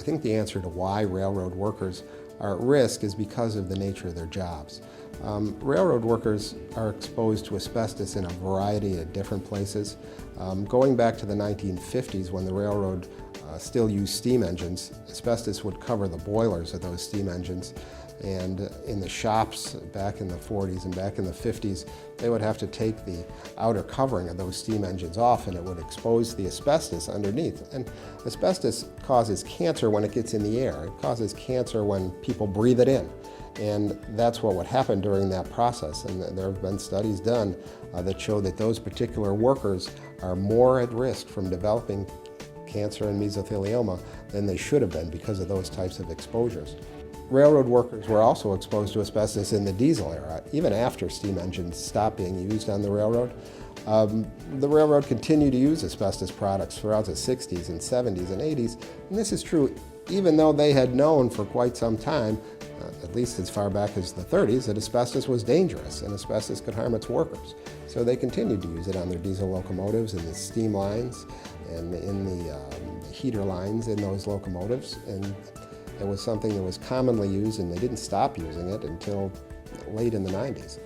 I think the answer to why railroad workers are at risk is because of the nature of their jobs. Railroad workers are exposed to asbestos in a variety of different places. Going back to the 1950s, when the railroad still used steam engines, asbestos would cover the boilers of those steam engines. And in the shops back in the 40s and back in the 50s, they would have to take the outer covering of those steam engines off, and it would expose the asbestos underneath. And asbestos causes cancer when it gets in the air. It causes cancer when people breathe it in. And that's what would happen during that process. And there have been studies done that show that those particular workers are more at risk from developing cancer and mesothelioma than they should have been because of those types of exposures. Railroad workers were also exposed to asbestos in the diesel era. Even after steam engines stopped being used on the railroad, the railroad continued to use asbestos products throughout the 60s and 70s and 80s. And this is true even though they had known for quite some time, at least as far back as the 30s, that asbestos was dangerous and asbestos could harm its workers. So they continued to use it on their diesel locomotives, in the steam lines, and in the heater lines in those locomotives. And it was something that was commonly used, and they didn't stop using it until late in the 90s.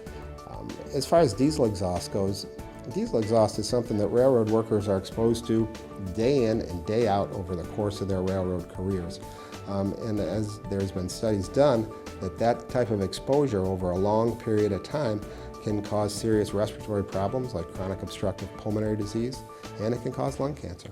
As far as diesel exhaust goes, diesel exhaust is something that railroad workers are exposed to day in and day out over the course of their railroad careers. And as there's been studies done, that type of exposure over a long period of time can cause serious respiratory problems like chronic obstructive pulmonary disease, and it can cause lung cancer.